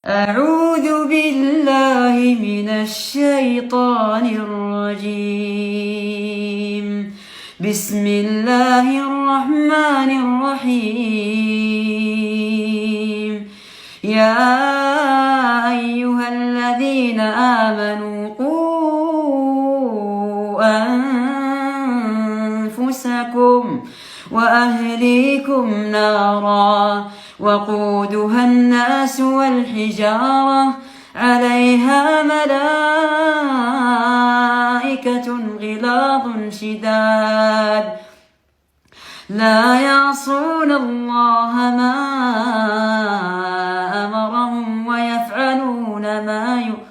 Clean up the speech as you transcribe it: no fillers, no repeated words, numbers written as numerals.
أعوذ بالله من الشيطان الرجيم. بسم الله الرحمن الرحيم. يا أيها الذين آمنوا قوا أنفسكم وأهليكم نارا وقودها الناس والحجارة عليها ملائكة غلاظ شداد لا يعصون الله ما أمرهم ويفعلون ما يؤمرون.